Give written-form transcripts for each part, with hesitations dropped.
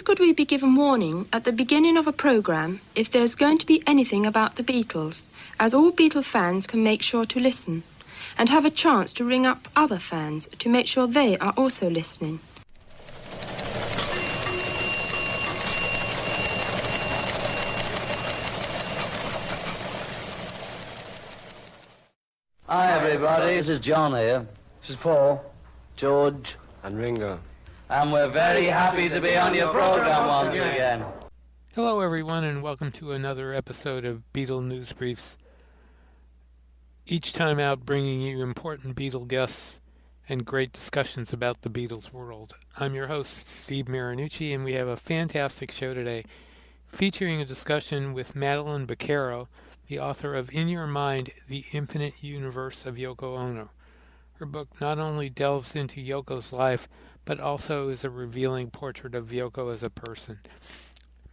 Please could we be given warning at the beginning of a programme if there's going to be anything about the Beatles, as all Beatle fans can make sure to listen, and have a chance to ring up other fans to make sure they are also listening. Hi everybody, this is John here. This is Paul, George, and Ringo. And we're very happy to be on your program once again. Hello everyone, and welcome to another episode of Beatle News Briefs. Each time out bringing you important Beatle guests and great discussions about the Beatles world. I'm your host, Steve Marinucci, and we have a fantastic show today featuring a discussion with Madeline Bocaro, the author of In Your Mind, The Infinite Universe of Yoko Ono. Her book not only delves into Yoko's life, but also is a revealing portrait of Yoko as a person.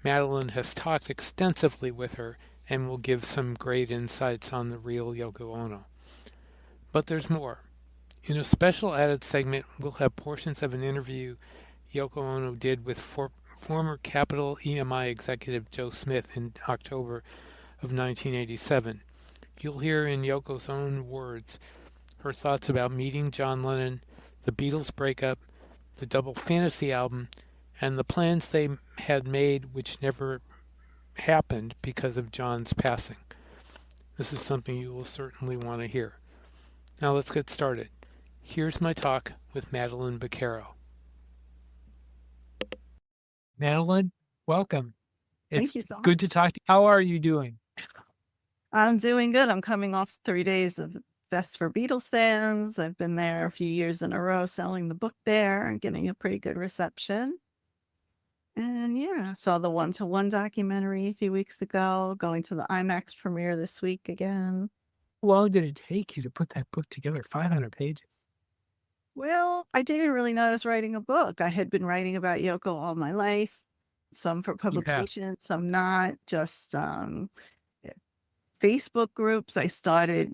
Madeline has talked extensively with her and will give some great insights on the real Yoko Ono. But there's more. In a special added segment, we'll have portions of an interview Yoko Ono did with former Capital EMI executive Joe Smith in October of 1987. You'll hear in Yoko's own words her thoughts about meeting John Lennon, the Beatles breakup, the Double Fantasy album, and the plans they had made which never happened because of John's passing. This is something you will certainly want to hear. Now let's get started. Here's my talk with Madeline Bocaro. Madeline, welcome. Thank you so much. Good to talk to you. How are you doing? I'm doing good. I'm coming off 3 days of Best for Beatles fans. I've been there a few years in a row selling the book there and getting a pretty good reception. And yeah, saw the One-to-One documentary a few weeks ago, going to the IMAX premiere this week again. How long did it take you to put that book together? 500 pages. Well, I didn't really know I was writing a book. I had been writing about Yoko all my life, some for publication, some not, just Facebook groups. I started,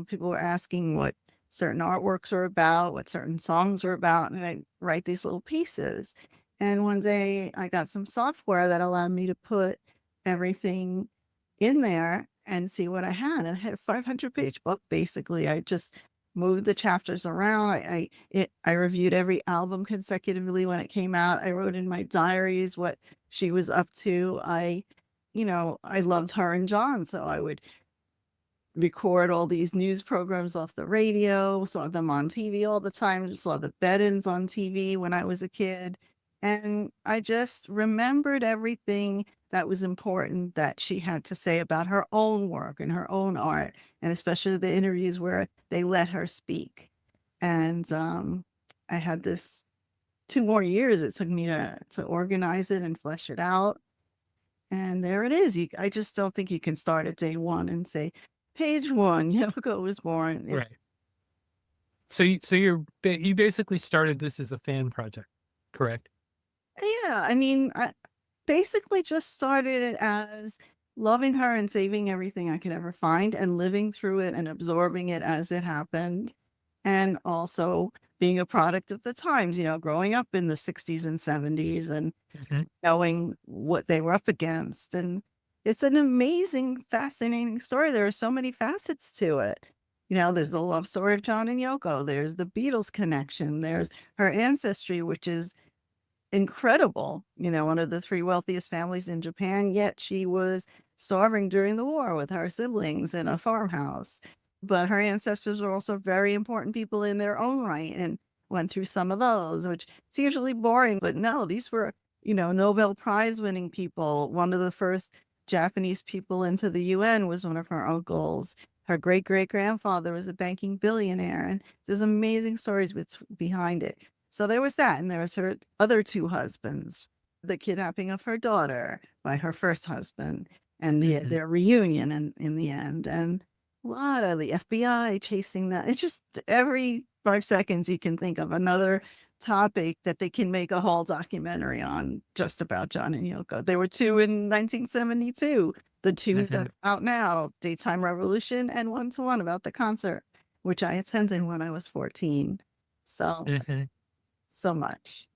people were asking what certain artworks were about, what certain songs were about, and I write these little pieces. And one day I got some software that allowed me to put everything in there and see what I had. And I had a 500-page book, basically. I just moved the chapters around. I reviewed every album consecutively when it came out. I wrote in my diaries what she was up to. I loved her and John, so I would record all these news programs off the radio, saw them on TV all the time, saw the Bettins on TV when I was a kid. And I just remembered everything that was important that she had to say about her own work and her own art, and especially the interviews where they let her speak. And I had this 2 more years it took me to organize it and flesh it out. And there it is. I just don't think you can start at day one and say, page 1, Yoko was born. Right. So you basically started this as a fan project, correct? Yeah, I basically just started it as loving her and saving everything I could ever find and living through it and absorbing it as it happened. And also being a product of the times, growing up in the 60s and 70s and knowing what they were up against. And it's an amazing, fascinating story. There are so many facets to it. There's the love story of John and Yoko. There's the Beatles connection. There's her ancestry, which is incredible. One of the 3 wealthiest families in Japan, yet she was starving during the war with her siblings in a farmhouse. But her ancestors were also very important people in their own right and went through some of those, which it's usually boring. But no, these were, Nobel Prize winning people. One of the first Japanese people into the UN was one of her uncles. Her great-great-grandfather was a banking billionaire. And there's amazing stories behind it. So there was that. And there was her other 2 husbands, the kidnapping of her daughter by her first husband and their reunion in the end. And a lot of the FBI chasing that. It's just every 5 seconds you can think of another topic that they can make a whole documentary on just about John and Yoko. There were 2 in 1972. The 2 that are out now, Daytime Revolution and One-to-One about the concert, which I attended when I was 14. So, so much.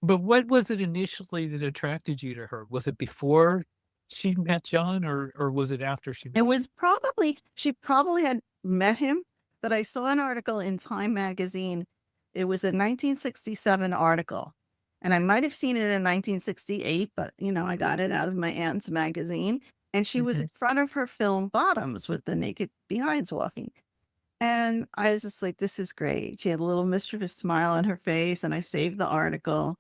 But what was it initially that attracted you to her? Was it before she met John, or was it after she met It John? was probably she probably had met him, but I saw an article in Time magazine. It was a 1967 article, and I might have seen it in 1968, but I got it out of my aunt's magazine, and she was Mhm. in front of her film Bottoms with the naked behinds walking. And I was just like, this is great. She had a little mischievous smile on her face, and I saved the article.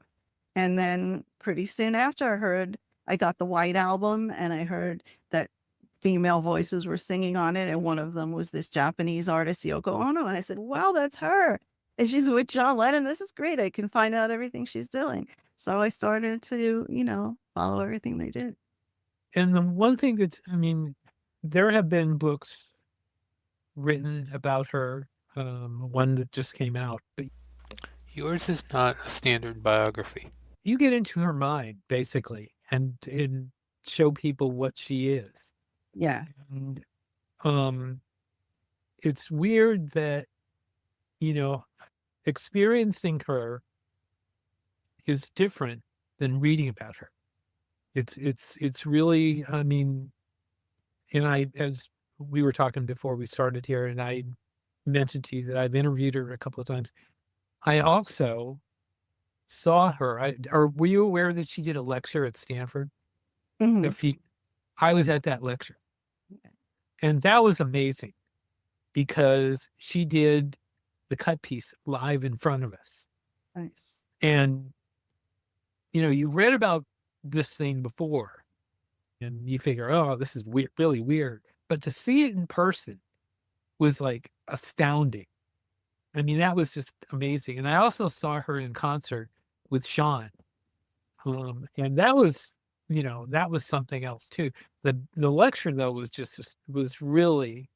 And then pretty soon after I got the White Album, and I heard that female voices were singing on it. And one of them was this Japanese artist, Yoko Ono. And I said, wow, that's her. And she's with John Lennon. This is great. I can find out everything she's doing. So I started to, follow everything they did. And the one thing that, I mean, there have been books written about her, one that just came out, but yours is not a standard biography. You get into her mind, basically, and show people what she is. Yeah. And, it's weird that, you know, experiencing her is different than reading about her. It's really, I mean, and as we were talking before we started here, and I mentioned to you that I've interviewed her a couple of times. I also saw her. Or were you aware that she did a lecture at Stanford? Hmm. If you, I was at that lecture, and that was amazing because she did the cut piece live in front of us. Nice. And you read about this thing before, and you figure, oh, this is weird, really weird. But to see it in person was like astounding. I mean, that was just amazing. And I also saw her in concert with Sean. And that was something else too. The lecture though was really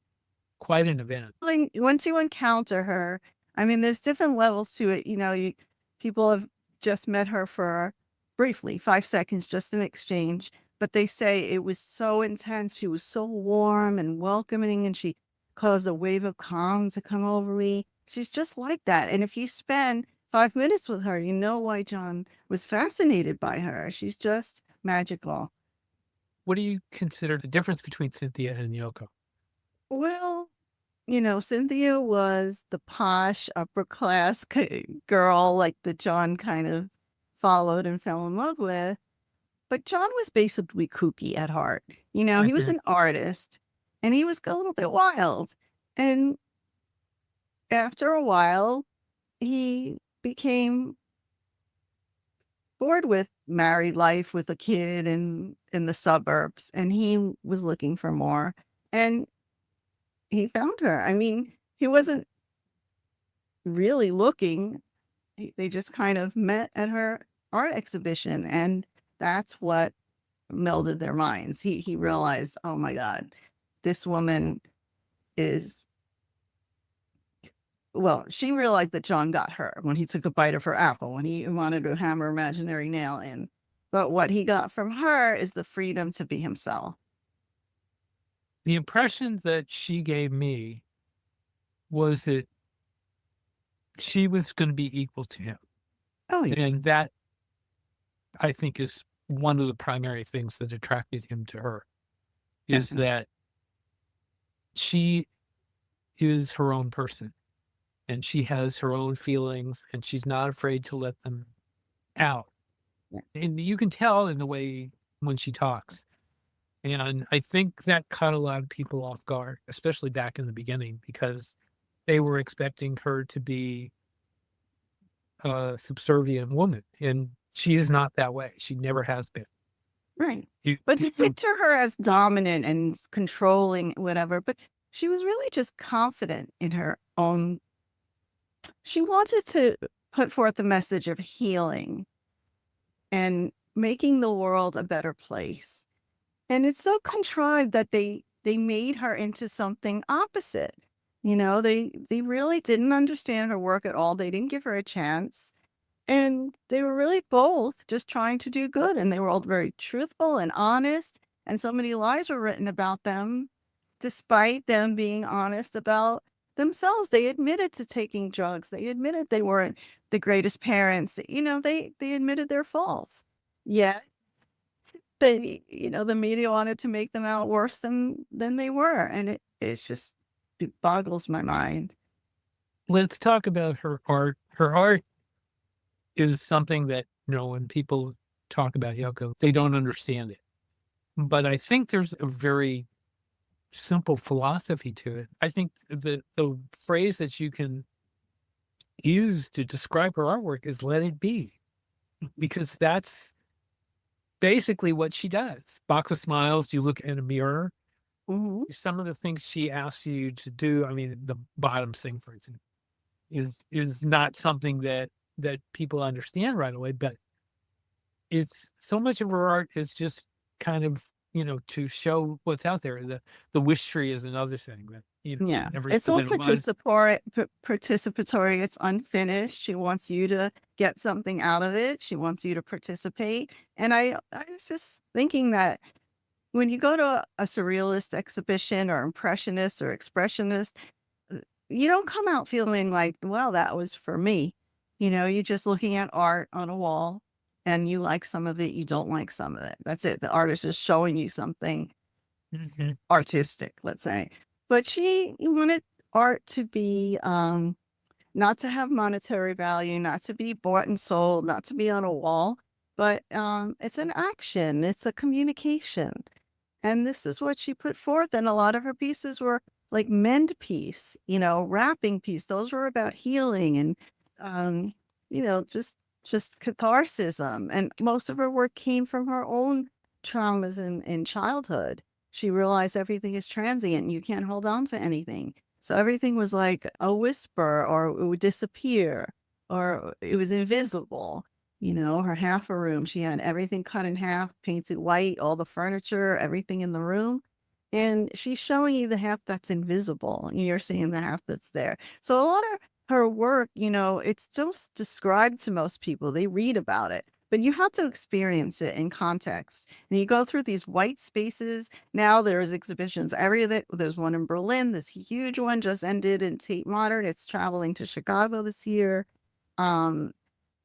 quite an event. Once you encounter her, I mean, there's different levels to it. People have just met her for briefly, 5 seconds, just an exchange, but they say it was so intense. She was so warm and welcoming, and she caused a wave of calm to come over me. She's just like that. And if you spend 5 minutes with her, you know why John was fascinated by her. She's just magical. What do you consider the difference between Cynthia and Yoko? Well, Cynthia was the posh upper class girl like that John kind of followed and fell in love with. But John was basically kooky at heart. He was Mhm. an artist, and he was a little bit wild. And after a while, he became bored with married life with a kid in the suburbs, and he was looking for more. And he found her. I mean, he wasn't really looking. They just kind of met at her art exhibition, and that's what melded their minds. He realized, oh my God, this woman is well, she realized that John got her when he took a bite of her apple, when he wanted to hammer imaginary nail in. But what he got from her is the freedom to be himself. The impression that she gave me was that she was going to be equal to him. Oh, yeah. And that, I think, is one of the primary things that attracted him to her, is that she is her own person, and she has her own feelings, and she's not afraid to let them out. Yeah. And you can tell in the way when she talks. And I think that caught a lot of people off guard, especially back in the beginning, because they were expecting her to be a subservient woman. And she is not that way. She never has been. Right. You, But you picture her as dominant and controlling, whatever. But she was really just confident in her own. She wanted to put forth the message of healing and making the world a better place. And it's so contrived that they made her into something opposite. They really didn't understand her work at all. They didn't give her a chance. And they were really both just trying to do good. And they were all very truthful and honest. And so many lies were written about them, despite them being honest about themselves. They admitted to taking drugs. They admitted they weren't the greatest parents. They admitted their faults. Yet the media wanted to make them out worse than they were, and it boggles my mind. Let's talk about her art. Her art is something that, when people talk about Yoko, they don't understand it. But I think there's a very simple philosophy to it. I think the phrase that you can use to describe her artwork is "let it be," because that's basically what she does. Box of Smiles, you look in a mirror. Mhm. Some of the things she asks you to do, I mean, the bottoms thing, for example, is not something that people understand right away, but it's so much of her art is just kind of, to show what's out there. The wish tree is another thing that, Yeah, never it's said all that it was. participatory. It's unfinished. She wants you to get something out of it. She wants you to participate. And I was just thinking that when you go to a surrealist exhibition or impressionist or expressionist, you don't come out feeling like, well, that was for me. You're just looking at art on a wall and you like some of it, you don't like some of it. That's it. The artist is showing you something Mhm. artistic, let's say. But she wanted art to be not to have monetary value, not to be bought and sold, not to be on a wall, but it's an action, it's a communication. And this is what she put forth. And a lot of her pieces were like mend piece, wrapping piece. Those were about healing and, um, just catharsism. And most of her work came from her own traumas in childhood. She realized everything is transient. You can't hold on to anything. So everything was like a whisper, or it would disappear, or it was invisible. Her half a room, she had everything cut in half, painted white, all the furniture, everything in the room. And she's showing you the half that's invisible, and you're seeing the half that's there. So a lot of her work, it's just described to most people. They read about it, but you have to experience it in context. And you go through these white spaces. Now there's exhibitions everywhere. There's one in Berlin. This huge one just ended in Tate Modern. It's traveling to Chicago this year. Um,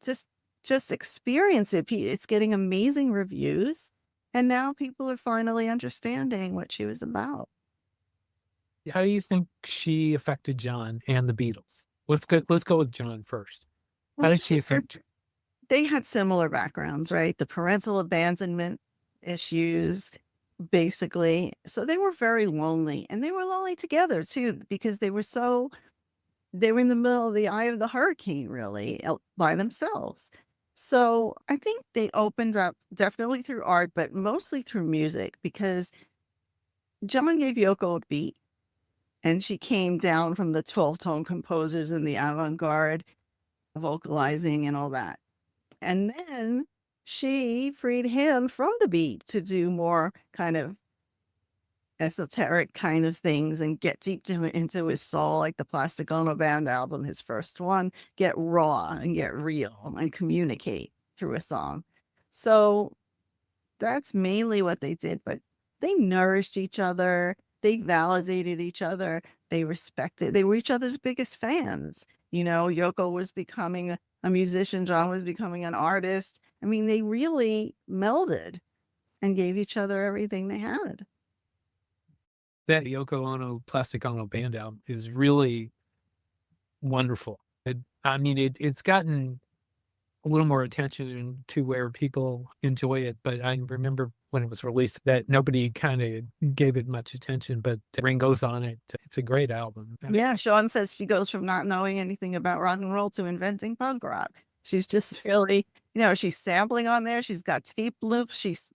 just just experience it. It's getting amazing reviews, and now people are finally understanding what she was about. How do you think she affected John and the Beatles? Let's go with John first. How Well, did she affect? they had similar backgrounds, right? The parental abandonment issues, basically. So they were very lonely, and they were lonely together too, because they were in the middle of the eye of the hurricane, really, by themselves. So I think they opened up definitely through art, but mostly through music, because John gave Yoko a beat, and she came down from the 12-tone composers and the avant-garde vocalizing and all that. And then she freed him from the beat to do more kind of esoteric kind of things and get deep into his soul, like the Plastic Ono Band album, his first one, get raw and get real and communicate through a song. So that's mainly what they did, but they nourished each other. They validated each other. They were each other's biggest fans. Yoko was becoming a musician. John was becoming an artist. I mean, they really melded and gave each other everything they had. That Yoko Ono Plastic Ono Band album is really wonderful. It's gotten a little more attention to where people enjoy it, but I remember when it was released that nobody kind of gave it much attention, but Ringo's on it. It's a great album. Yeah, Sean says she goes from not knowing anything about rock and roll to inventing punk rock. She's just really, she's sampling on there. She's got tape loops. She's,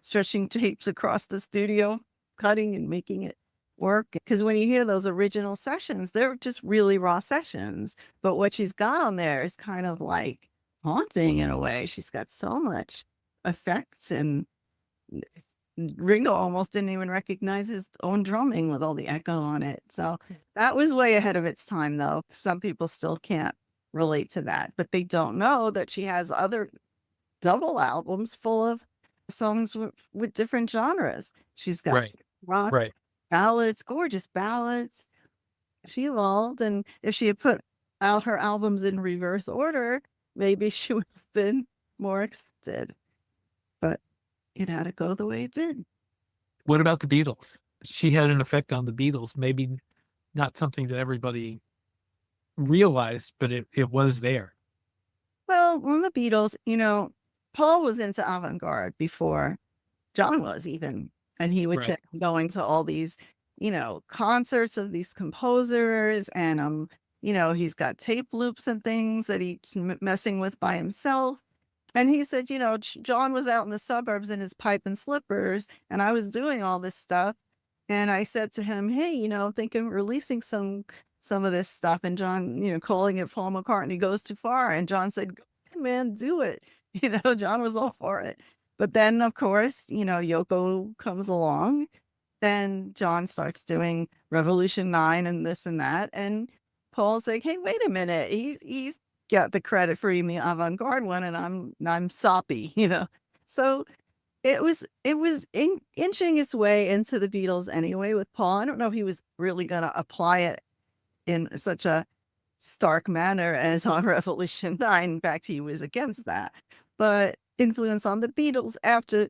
stretching tapes across the studio, cutting and making it work. Because when you hear those original sessions, they're just really raw sessions. But what she's got on there is kind of like haunting in a way. She's got so much effects, and Ringo almost didn't even recognize his own drumming with all the echo on it. So that was way ahead of its time, though. Some people still can't relate to that, but they don't know that she has other double albums full of songs with different genres. She's got Right, rock, right. ballads, gorgeous ballads, She evolved, and if she had put out her albums in reverse order, maybe she would have been more accepted. But it had to go the way it did. What about the Beatles? She had an effect on the Beatles, maybe not something that everybody realized, but it was there. Well, on the Beatles, Paul was into avant-garde before John was even, and he would Right. check going to all these, concerts of these composers, and he's got tape loops and things that he's messing with by himself. And he said, John was out in the suburbs in his pipe and slippers, and I was doing all this stuff. And I said to him, hey, I'm thinking of releasing some of this stuff. And John, calling it Paul McCartney goes too far. And John said, go ahead, man, do it. John was all for it. But then, of course, Yoko comes along. Then John starts doing Revolution 9 and this and that. And Paul's like, hey, wait a minute. He's got the credit for the avant-garde one, and I'm soppy, So it was inching its way into the Beatles anyway with Paul. I don't know if he was really going to apply it in such a stark manner as on Revolution 9. In fact, he was against that. But influence on the Beatles after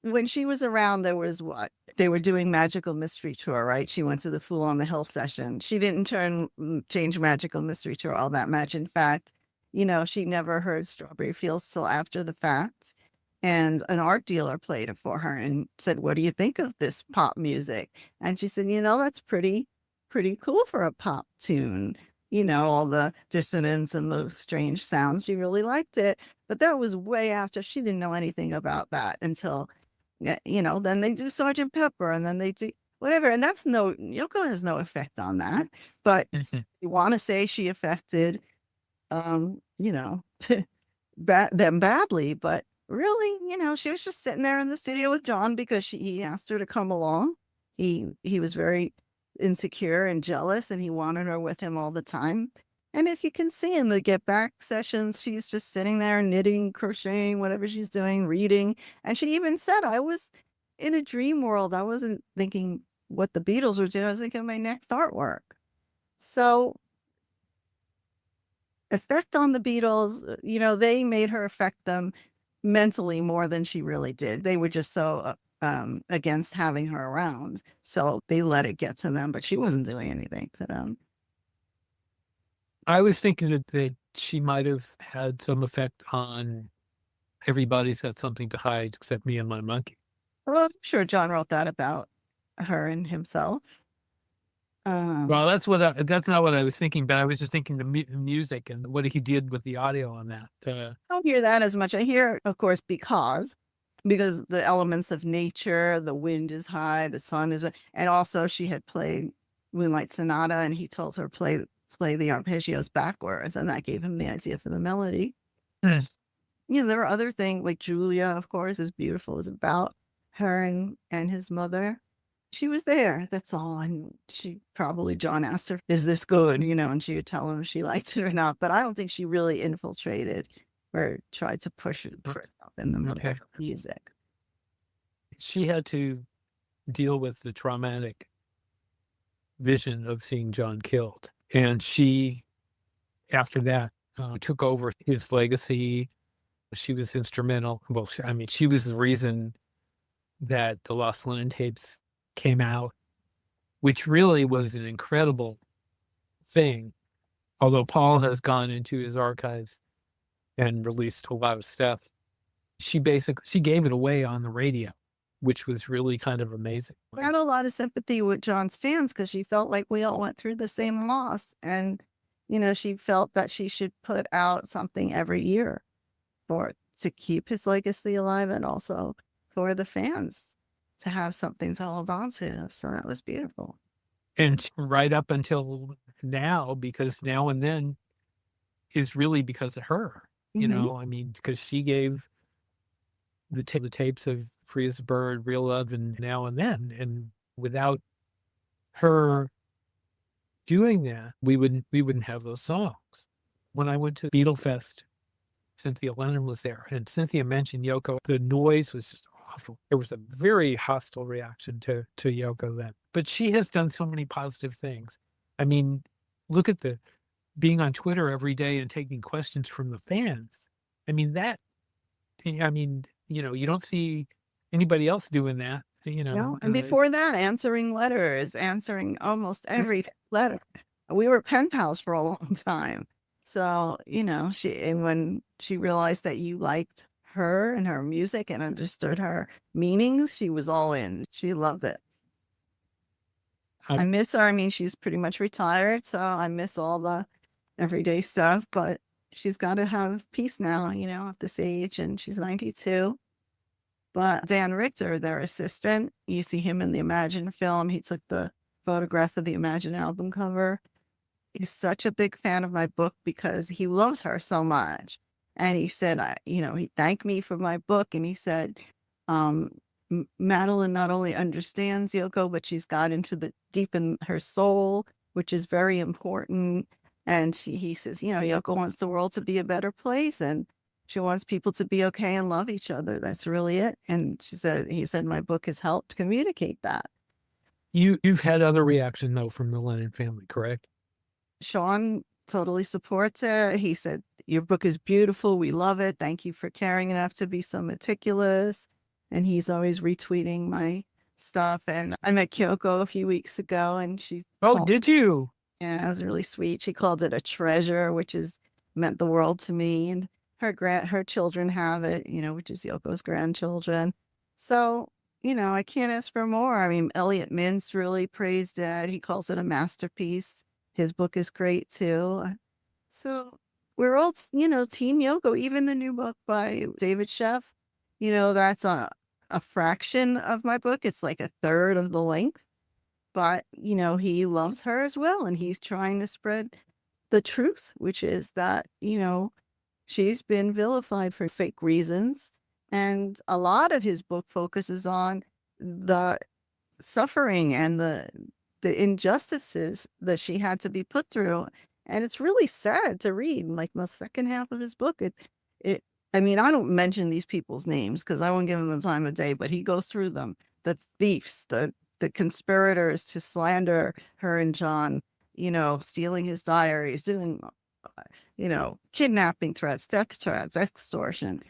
when she was around, there was what they were doing Magical Mystery Tour, right? She went to the Fool on the Hill session. She didn't change Magical Mystery Tour all that much. In fact, she never heard Strawberry Fields till after the fact. And an art dealer played it for her and said, what do you think of this pop music? And she said, that's pretty cool for a pop tune. All the dissonance and the strange sounds. She really liked it. But that was way after. She didn't know anything about that until, then they do Sergeant Pepper, and then they do whatever. And Yoko has no effect on that. But you want to say she affected, them badly. But really, she was just sitting there in the studio with John because he asked her to come along. He was very insecure and jealous, and he wanted her with him all the time. And if you can see in the Get Back sessions, she's just sitting there knitting, crocheting, whatever she's doing, reading. And she even said, I was in a dream world. I wasn't thinking what the Beatles were doing. I was thinking of my next artwork. So effect on the Beatles, they made her affect them mentally more than she really did. They were just so against having her around. So they let it get to them, but she wasn't doing anything to them. I was thinking that she might have had some effect on everybody's got something to hide except me and my monkey. Well, I'm sure John wrote that about her and himself. Well, that's not what I was thinking, but I was just thinking the music and what he did with the audio on that. I don't hear that as much. I hear, of course, because the elements of nature, the wind is high, the sun is, and also she had played Moonlight Sonata, and he told her play the arpeggios backwards, and that gave him the idea for the melody. Yes. There were other things like Julia, of course, is beautiful. It was about her and his mother. She was there. That's all. And John asked her, is this good? And she would tell him if she liked it or not. But I don't think she really infiltrated or tried to push herself in the music. She had to deal with the traumatic vision of seeing John killed. And she, after that, took over his legacy. She was instrumental. Well, she was the reason that the Lost Linen tapes came out, which really was an incredible thing. Although Paul has gone into his archives and released a lot of stuff, she gave it away on the radio, which was really kind of amazing. I had a lot of sympathy with John's fans because she felt like we all went through the same loss. And, she felt that she should put out something every year to keep his legacy alive, and also for the fans to have something to hold on to. So that was beautiful. And right up until now, because Now and Then is really because of her, because she gave the tapes of Free as a Bird, Real Love, and Now and Then. And without her doing that, we wouldn't have those songs. When I went to Beatlefest Cynthia Lennon was there, and Cynthia mentioned Yoko. The noise was just awful. There was a very hostile reaction to Yoko then. But she has done so many positive things. I mean, look at the being on Twitter every day and taking questions from the fans. I mean, you don't see anybody else doing that, And before that, answering letters, answering almost every letter. We were pen pals for a long time. So, when she realized that you liked her and her music and understood her meanings, she was all in. She loved it. I miss her. I mean, she's pretty much retired, so I miss all the everyday stuff, but she's got to have peace now, at this age, and she's 92. But Dan Richter, their assistant, you see him in the Imagine film. He took the photograph of the Imagine album cover. He's such a big fan of my book because he loves her so much. And he said, he thanked me for my book. And he said, Madeline not only understands Yoko, but she's got into the deep in her soul, which is very important. And he says, Yoko wants the world to be a better place. And she wants people to be okay and love each other. That's really it. And he said, my book has helped communicate that. You've had other reaction though from the Lennon family, correct? Sean totally supports it. He said, your book is beautiful. We love it. Thank you for caring enough to be so meticulous. And he's always retweeting my stuff. And I met Kyoko a few weeks ago and did you? Yeah, it was really sweet. She called it a treasure, which meant the world to me. And her children have it, which is Yoko's grandchildren. So, I can't ask for more. I mean, Elliot Mintz really praised it. He calls it a masterpiece. His book is great too. So we're all, Team Yoko. Even the new book by David Sheff, that's a fraction of my book. It's like a third of the length. But, he loves her as well. And he's trying to spread the truth, which is that, she's been vilified for fake reasons. And a lot of his book focuses on the suffering and the injustices that she had to be put through. And it's really sad to read. Like the second half of his book, I don't mention these people's names because I won't give them the time of day, but he goes through them. The thieves, the conspirators to slander her and John, stealing his diaries, doing, kidnapping threats, death threats, extortion,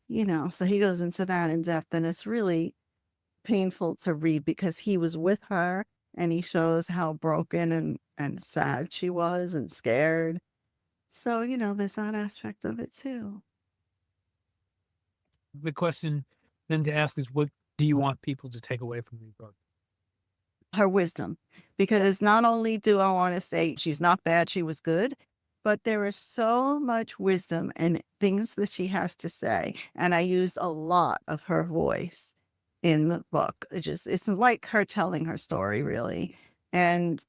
so he goes into that in depth. And it's really painful to read because he was with her and he shows how broken and sad she was and scared. So, there's that aspect of it too. The question then to ask is, what do you want people to take away from your book? Her wisdom, because not only do I want to say she's not bad, she was good, but there is so much wisdom and things that she has to say. And I used a lot of her voice in the book. It's like her telling her story really. And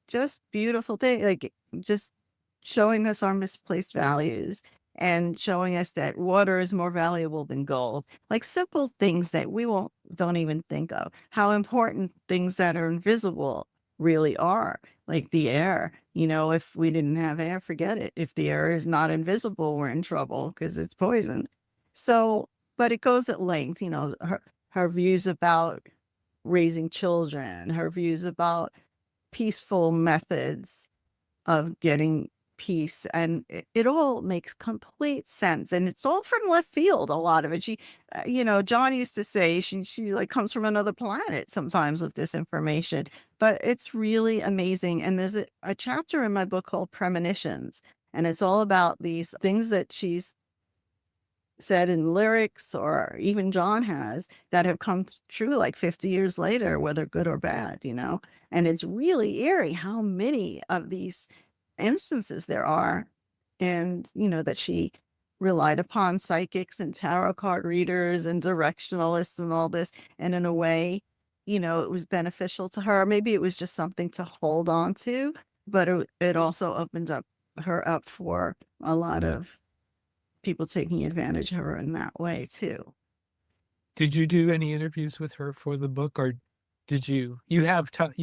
just beautiful thing, like just showing us our misplaced values and showing us that water is more valuable than gold. Like simple things that we don't even think of. How important things that are invisible really are, like the air. If we didn't have air, forget it. If the air is not invisible, we're in trouble because it's poison. So, but it goes at length, her views about raising children, her views about peaceful methods of getting peace, and it all makes complete sense, and it's all from left field. A lot of it, she John used to say she like comes from another planet sometimes with this information, but it's really amazing. And there's a chapter in my book called Premonitions, and it's all about these things that she's said in lyrics or even John has that have come true like 50 years later, whether good or bad, and it's really eerie how many of these instances there are. And that she relied upon psychics and tarot card readers and directionalists and all this, and in a way it was beneficial to her. Maybe it was just something to hold on to, but it also opened her up for a lot of people taking advantage of her in that way too. Did you do any interviews with her for the book, or you have talked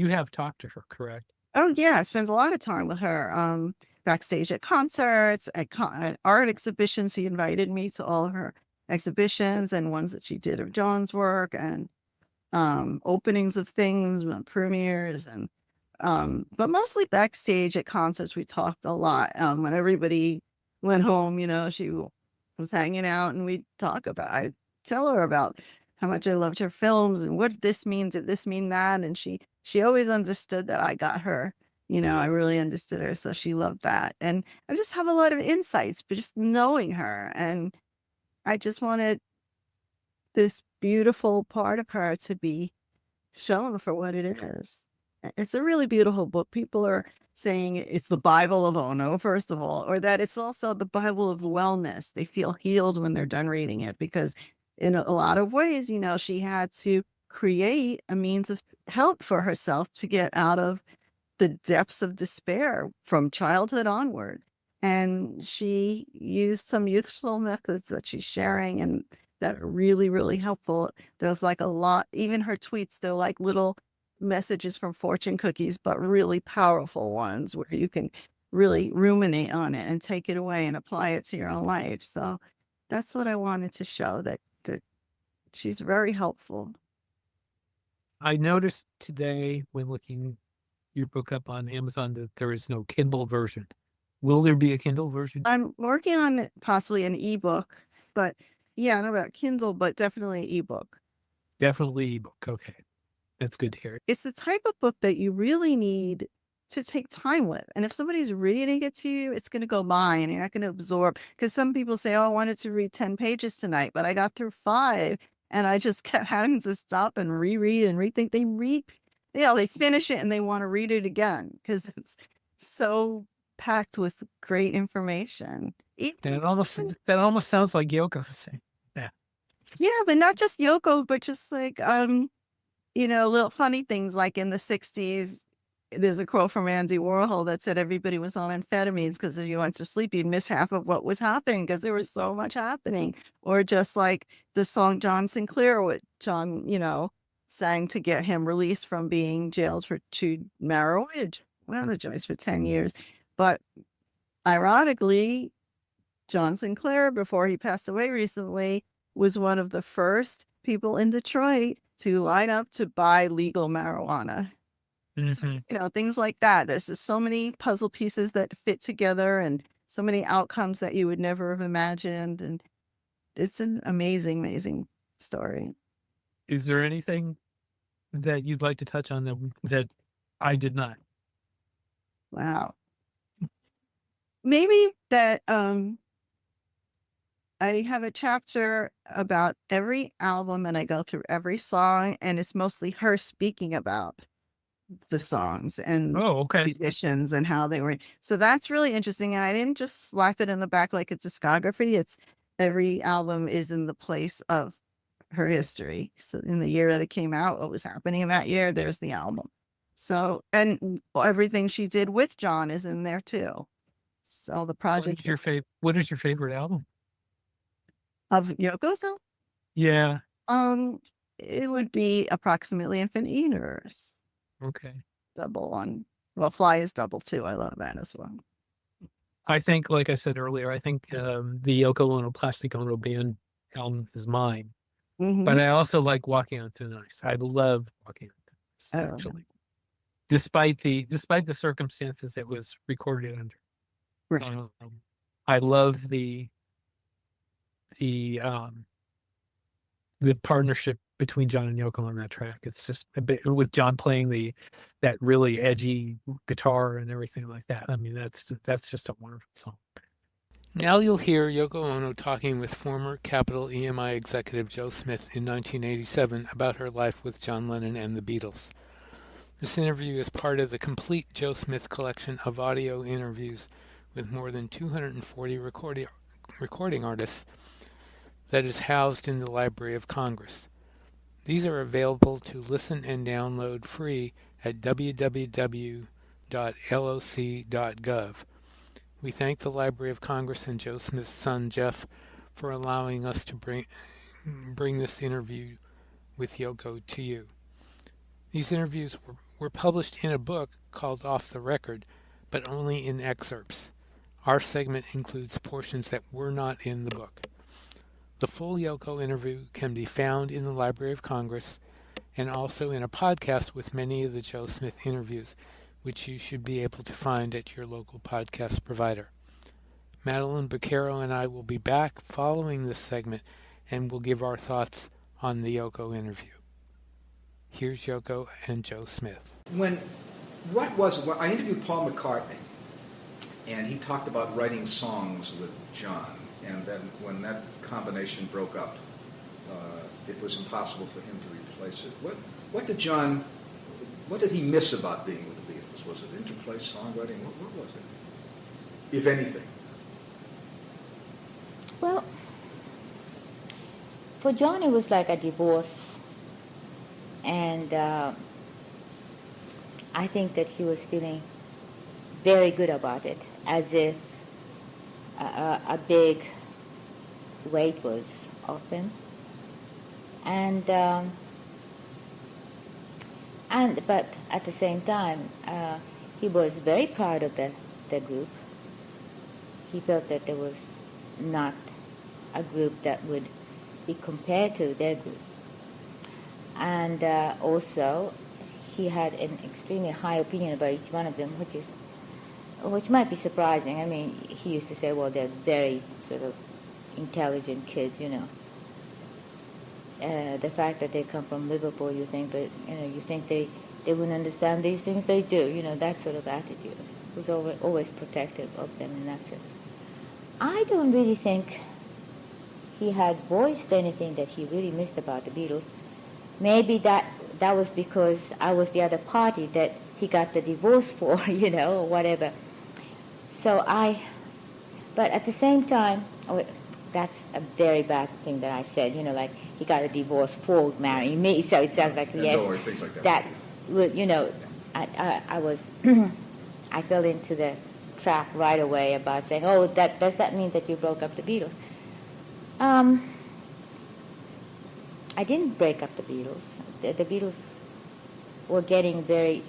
to her, correct? Oh yeah, I spent a lot of time with her. backstage at concerts, at art exhibitions. She invited me to all of her exhibitions and ones that she did of John's work, and openings of things, premieres, and but mostly backstage at concerts. We talked a lot. When everybody went home, she was hanging out, and we'd talk about. I tell her about how much I loved her films and what this means, did this mean that, and she always understood that I got her. I really understood her, so she loved that. And I just have a lot of insights, but just knowing her, and I just wanted this beautiful part of her to be shown for what it is. It's a really beautiful book. People are saying it's the Bible of Ono, first of all, or that it's also the Bible of wellness. They feel healed when they're done reading it because in a lot of ways, she had to create a means of help for herself to get out of the depths of despair from childhood onward. And she used some useful methods that she's sharing and that are really, really helpful. There's like a lot, even her tweets, they're like little messages from fortune cookies, but really powerful ones where you can really ruminate on it and take it away and apply it to your own life. So that's what I wanted to show, that she's very helpful. I noticed today when looking your book up on Amazon that there is no Kindle version. Will there be a Kindle version? I'm working on possibly an ebook, but yeah, I don't know about Kindle, but definitely ebook. Definitely ebook. Okay. That's good to hear. It's the type of book that you really need to take time with. And if somebody's reading it to you, it's going to go by and you're not going to absorb. Because some people say, oh, I wanted to read 10 pages tonight, but I got through 5 and I just kept having to stop and reread and rethink. They finish it and they want to read it again because it's so packed with great information. That almost sounds like Yoko saying. Yeah, but not just Yoko, but just like little funny things like in the 60s, there's a quote from Andy Warhol that said everybody was on amphetamines because if you went to sleep, you'd miss half of what was happening because there was so much happening. Or just like the song John Sinclair, what John, sang to get him released from being jailed for chewed marijuana for 10 years. But ironically, John Sinclair, before he passed away recently, was one of the first people in Detroit to line up to buy legal marijuana. Mm-hmm. So, things like that. There's just so many puzzle pieces that fit together and so many outcomes that you would never have imagined. And it's an amazing, amazing story. Is there anything that you'd like to touch on that I did not? Wow. Maybe that I have a chapter about every album and I go through every song, and it's mostly her speaking about the songs and musicians and how they were. So that's really interesting. And I didn't just slap it in the back like a discography. It's every album is in the place of her history. So in the year that it came out, what was happening in that year, there's the album. So, and everything she did with John is in there too. So the project. What is your favorite album? Of Yoko's album? Yeah. It would be approximately Infinite Universe. Okay. Double one. Well, Fly is double too. I love that as well. I think, like I said earlier, I think the Yoko Ono Plastic Ono Band album is mine. Mm-hmm. But I also like Walking on Thin Ice. I love Walking on Thin Ice, actually. Despite the circumstances it was recorded under. Right. I love the partnership between John and Yoko on that track. It's just a bit with John playing that really edgy guitar and everything like that. I mean, that's just a wonderful song. Now you'll hear Yoko Ono talking with former Capitol EMI executive Joe Smith in 1987 about her life with John Lennon and the Beatles. This interview is part of the complete Joe Smith collection of audio interviews with more than 240 recording artists that is housed in the Library of Congress. These are available to listen and download free at www.loc.gov. We thank the Library of Congress and Joe Smith's son Jeff for allowing us to bring this interview with Yoko to you. These interviews were published in a book called Off the Record, but only in excerpts. Our segment includes portions that were not in the book. The full Yoko interview can be found in the Library of Congress and also in a podcast with many of the Joe Smith interviews, which you should be able to find at your local podcast provider. Madeline Bocaro and I will be back following this segment and will give our thoughts on the Yoko interview. Here's Yoko and Joe Smith. I interviewed Paul McCartney, and he talked about writing songs with John, and then when that combination broke up, it was impossible for him to replace it. What did he miss about being with the Beatles? Was it interplay, songwriting? What was it, if anything? Well, for John it was like a divorce, and I think that he was feeling very good about it, as if a big weight was off him. But at the same time, he was very proud of the group. He felt that there was not a group that would be compared to their group. And also, he had an extremely high opinion about each one of them, which might be surprising. I mean, he used to say, well, they're very sort of intelligent kids, you know. The fact that they come from Liverpool, you think they wouldn't understand these things. They do, you know, that sort of attitude. He was always protective of them in that sense. I don't really think he had voiced anything that he really missed about the Beatles. Maybe that was because I was the other party that he got the divorce for, you know, or whatever. But at the same time, that's a very bad thing that I said, you know, like he got a divorce for marrying me, so it sounds like, yes, no, things like that would, you know, I was, I fell into the trap right away about saying, oh, does that mean that you broke up the Beatles? I didn't break up the Beatles. The Beatles were getting very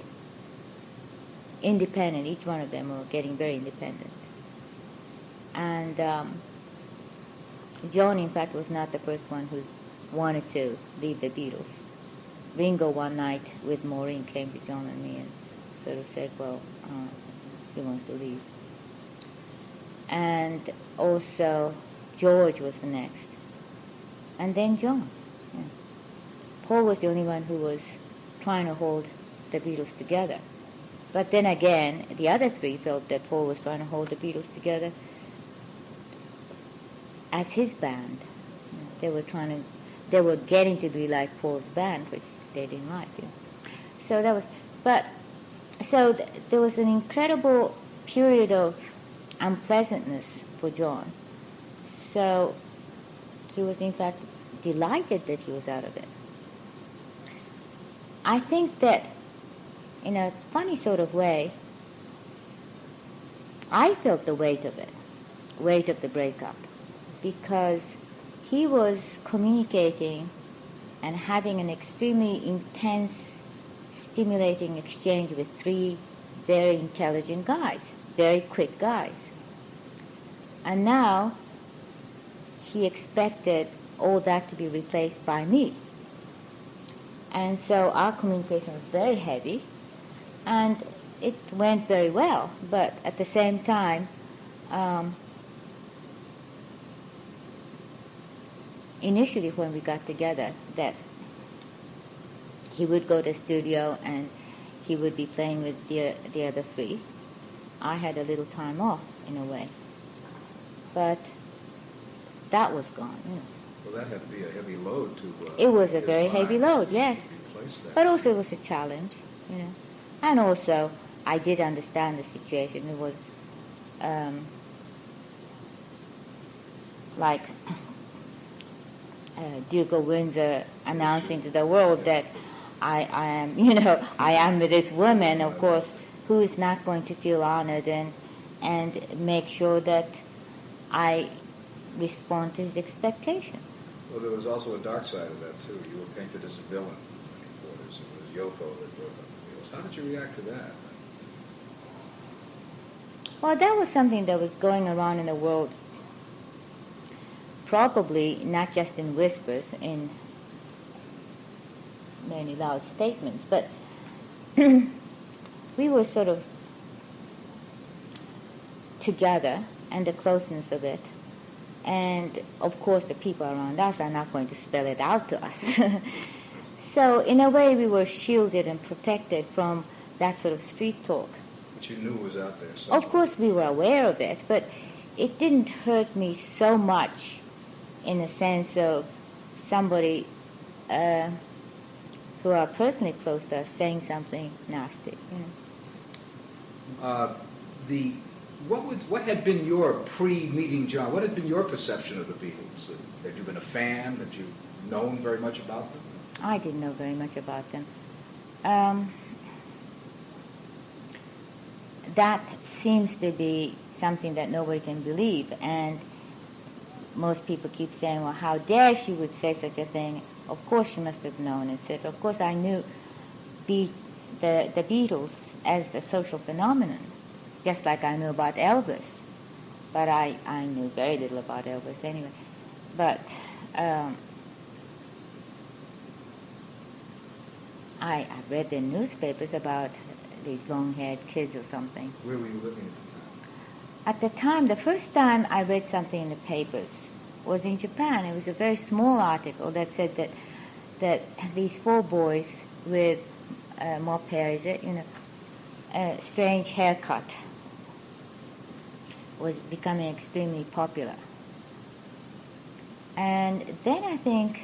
independent. Each one of them were getting very independent. And John, in fact, was not the first one who wanted to leave the Beatles. Ringo one night with Maureen came to John and me and sort of said, well, he wants to leave. And also George was the next. And then John. Yeah. Paul was the only one who was trying to hold the Beatles together. But then again, the other three felt that Paul was trying to hold the Beatles together as his band. You know, they were getting to be like Paul's band, which they didn't like. You know. So there was an incredible period of unpleasantness for John. So he was in fact delighted that he was out of it. I think that in a funny sort of way, I felt the weight of it, weight of the breakup, because he was communicating and having an extremely intense, stimulating exchange with three very intelligent guys, very quick guys. And now he expected all that to be replaced by me. And so our communication was very heavy, and it went very well. But at the same time, initially when we got together, that he would go to the studio and he would be playing with the other three. I had a little time off, in a way. But that was gone, you know. Well, that had to be a heavy load to... it was a very heavy load, yes. But also it was a challenge, you know. And also, I did understand the situation. It was like Duke of Windsor announcing to the world that I am, you know, I am with this woman, of course, who is not going to feel honored and make sure that I respond to his expectation. Well, there was also a dark side of that, too. You were painted as a villain in many quarters. It was Yoko that broke up the Beatles. How did you react to that? Well, that was something that was going around in the world, probably not just in whispers, in many loud statements, but we were sort of together, and the closeness of it. And of course the people around us are not going to spell it out to us. So in a way we were shielded and protected from that sort of street talk. But you knew it was out there somewhere. Of course we were aware of it, but it didn't hurt me so much in the sense of somebody who are personally close to us saying something nasty. What had been your pre-meeting John? What had been your perception of the Beatles? Had you been a fan? Had you known very much about them? I didn't know very much about them. That seems to be something that nobody can believe, and most people keep saying, well, how dare she would say such a thing? Of course she must have known, etc. Of course I knew the Beatles as a social phenomenon, just like I knew about Elvis. But I knew very little about Elvis anyway. But I read the newspapers about these long-haired kids or something. Where were you living At the time, the first time I read something in the papers was in Japan. It was a very small article that said that these 4 boys with mop hair, a strange haircut, was becoming extremely popular. And then I think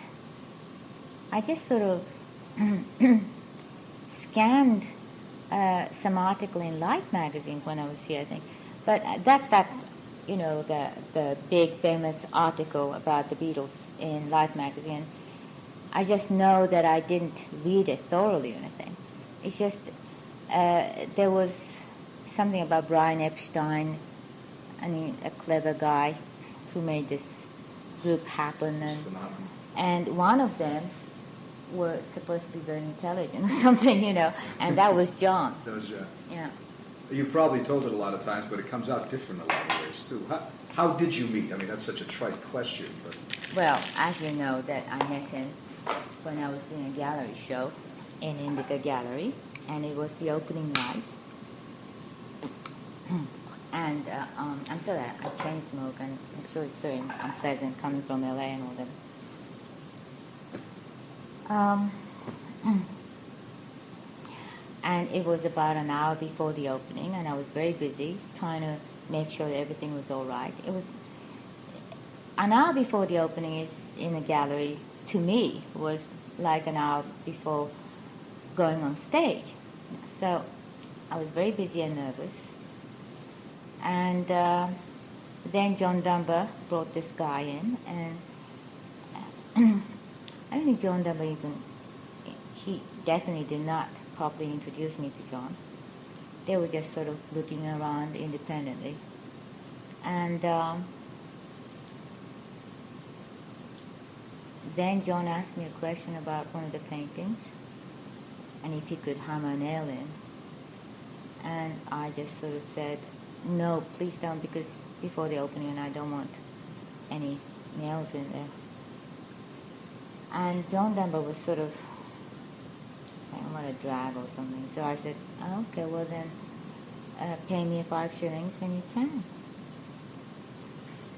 I just sort of scanned some article in Light magazine when I was here, I think. But that's the big famous article about the Beatles in Life magazine. I just know that I didn't read it thoroughly or anything. It's just there was something about Brian Epstein, a clever guy who made this group happen, and one of them were supposed to be very intelligent or something, and that was John. That was John. Yeah. You've probably told it a lot of times, but it comes out different in a lot of ways, too. How did you meet? I mean, that's such a trite question, but... Well, as you know, that I met him when I was doing a gallery show in Indica Gallery, and it was the opening night. And I'm sorry, I chain smoke, and I'm sure it's very unpleasant coming from LA and all that. And it was about an hour before the opening, and I was very busy trying to make sure that everything was all right. It was an hour before the opening is in a gallery, to me, was like an hour before going on stage. So I was very busy and nervous. And then John Dunbar brought this guy in, and I don't think John Dunbar he definitely did not properly introduce me to John. They were just sort of looking around independently. And then John asked me a question about one of the paintings, and if he could hammer a nail in. And I just sort of said, no, please don't, because before the opening, and I don't want any nails in there. And John Dunbar was sort of saying, what a drag or something. So I said, oh, okay, well then, pay me 5 shillings and you can.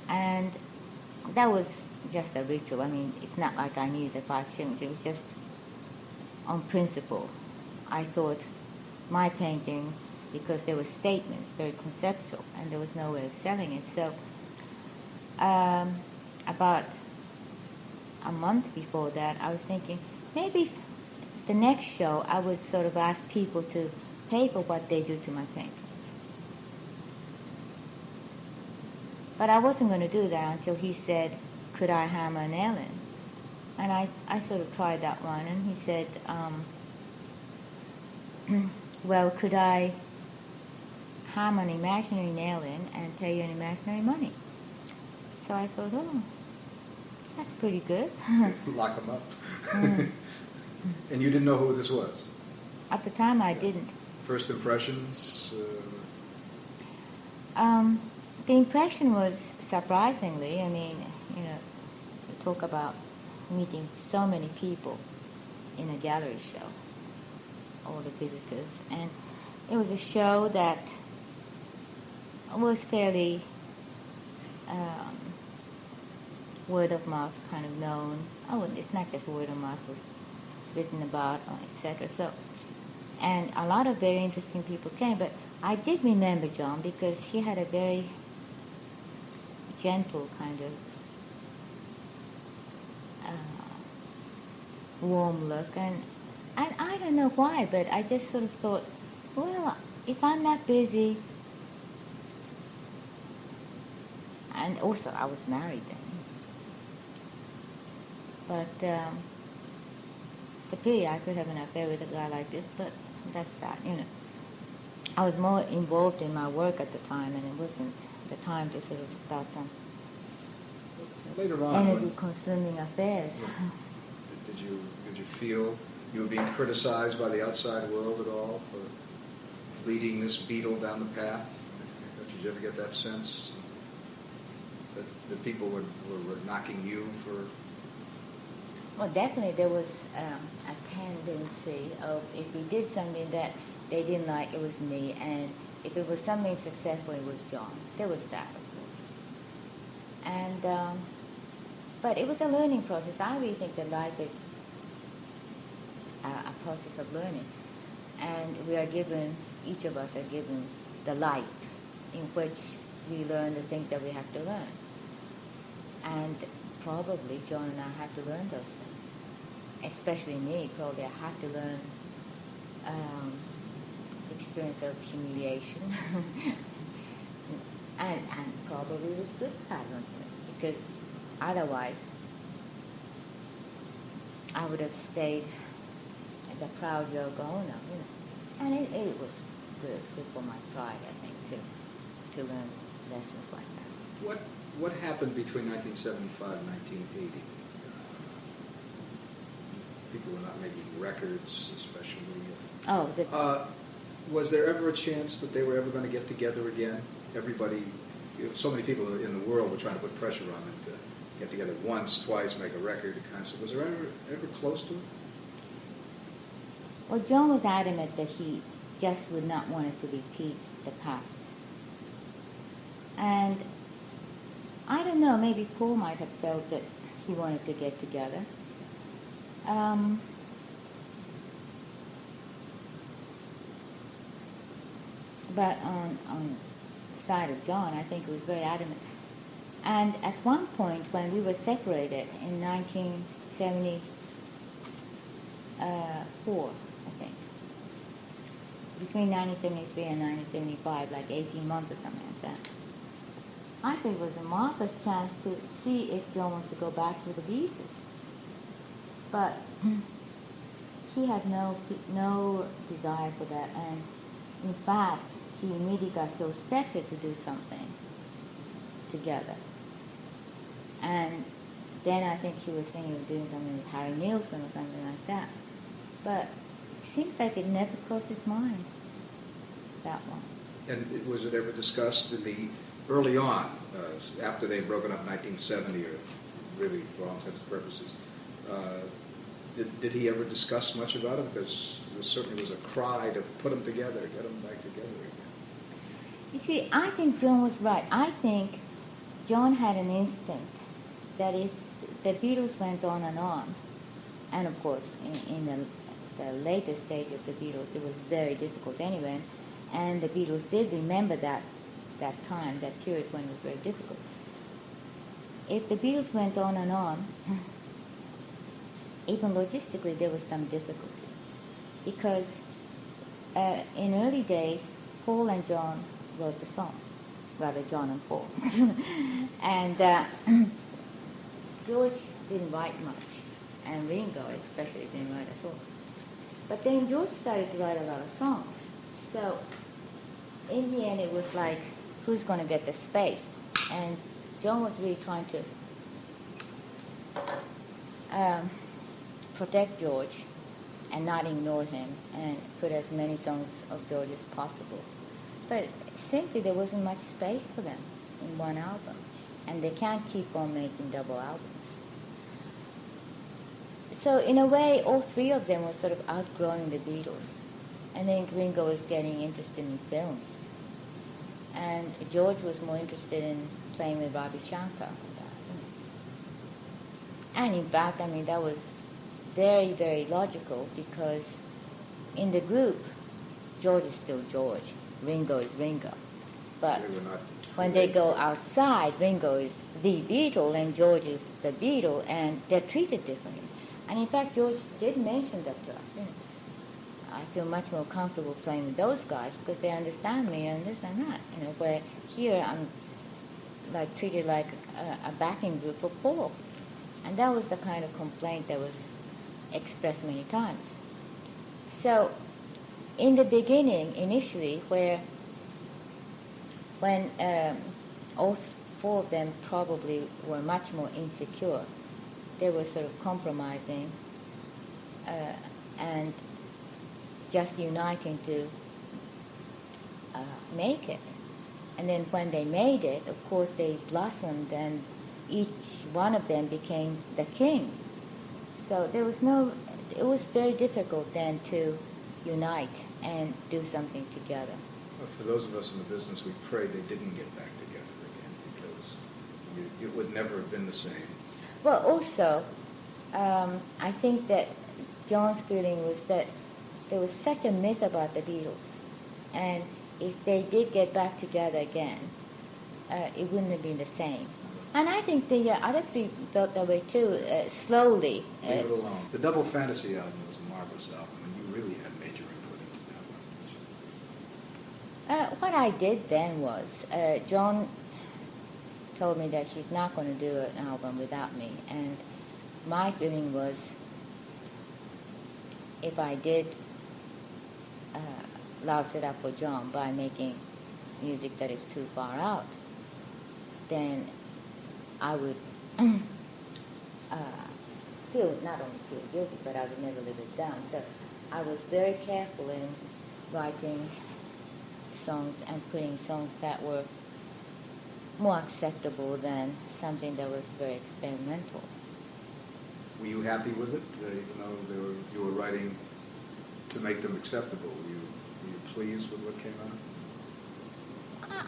And that was just a ritual. I mean, it's not like I needed the 5 shillings. It was just on principle. I thought my paintings, because they were statements, very conceptual, and there was no way of selling it. So about a month before that, I was thinking, maybe the next show I would sort of ask people to pay for what they do to my painting. But I wasn't going to do that until he said, could I hammer a nail in? And I sort of tried that one, and he said, well, could I hammer an imaginary nail in and pay you an imaginary money? So I thought, oh, that's pretty good. Lock them up. And you didn't know who this was? At the time, I didn't. First impressions? The impression was surprisingly, I mean, you know, you talk about meeting so many people in a gallery show, all the visitors, and it was a show that was fairly word of mouth kind of known. Oh, it's not just word of mouth, it was written about, etc. So, and a lot of very interesting people came, but I did remember John because he had a very gentle kind of warm look, and I don't know why, but I just sort of thought, well, if I'm not busy, and also I was married then, but the pity I could have an affair with a guy like this, but that's that, you know. I was more involved in my work at the time, and it wasn't the time to sort of start some Later on, energy-consuming affairs. did you feel you were being criticized by the outside world at all for leading this Beatle down the path? Did you ever get that sense that people were knocking you for? Well, definitely there was a tendency of if we did something that they didn't like, it was me, and if it was something successful, it was John. There was that, of course. And but it was a learning process. I really think that life is a process of learning, and we are given, each of us are given the light in which we learn the things that we have to learn. And probably John and I have to learn those things. Especially me, probably I have to learn experience of humiliation. and probably it was good, I don't think, because otherwise I would have stayed the proud Yoko Ono, you know. And it was good for my pride, I think, to learn lessons like that. What happened between 1975 and 1980? People were not making records, especially. Was there ever a chance that they were ever going to get together again? Everybody, so many people in the world were trying to put pressure on them to get together once, twice, make a record, a concert. Was there ever close to it? Well, John was adamant that he just would not want it to repeat the past. And I don't know, maybe Paul might have felt that he wanted to get together. But on the side of John, I think it was very adamant. And at one point, when we were separated in 1974, I think, between 1973 and 1975, like 18 months or something like that, I think it was a marvelous chance to see if John wants to go back to the Beatles. But he had no desire for that, and in fact, he immediately got so expected to do something together. And then I think he was thinking of doing something with Harry Nilsson or something like that. But it seems like it never crossed his mind, that one. And was it ever discussed early on, after they had broken up in 1970, or really for all intents and purposes, did he ever discuss much about it? Because there certainly was a cry to put them together, get them back together again. You see, I think John was right. I think John had an instinct that if the Beatles went on, and of course in the later stage of the Beatles it was very difficult anyway, and the Beatles did remember that time, that period when it was very difficult. If the Beatles went on, even logistically there was some difficulty, because in early days Paul and John wrote the songs, rather John and Paul, and George didn't write much, and Ringo especially didn't write at all. But then George started to write a lot of songs, so in the end it was like, who's going to get the space? And John was really trying to protect George and not ignore him and put as many songs of George as possible but simply there wasn't much space for them in one album, and they can't keep on making double albums. So in a way, all three of them were sort of outgrowing the Beatles. And then Ringo was getting interested in films. And George was more interested in playing with Ravi Shankar. And in fact, I mean, that was very, very logical, because in the group, George is still George, Ringo is Ringo. But when they go outside, Ringo is the Beatle and George is the Beatle, and they're treated differently. And in fact, George did mention that to us. You know, I feel much more comfortable playing with those guys because they understand me and this and that. You know, where here I'm like treated like a backing group for Paul. And that was the kind of complaint that was expressed many times. So in the beginning, initially, when all four of them probably were much more insecure, they were sort of compromising and just uniting to make it. And then when they made it, of course, they blossomed, and each one of them became the king. So there was it was very difficult then to unite and do something together. Well, for those of us in the business, we pray they didn't get back together again, because it would never have been the same. Well, also, I think that John's feeling was that there was such a myth about the Beatles, and if they did get back together again, it wouldn't have been the same. And I think the other three felt that way too, slowly. Leave it alone. The Double Fantasy album was a marvelous album, and you really had major input into that one. What I did then was, John told me that he's not going to do an album without me, and my feeling was, if I did louse it up for John by making music that is too far out, then I would not only feel guilty, but I would never live it down. So I was very careful in writing songs and putting songs that were more acceptable than something that was very experimental. Were you happy with it, even though you were writing to make them acceptable? Were you pleased with what came out?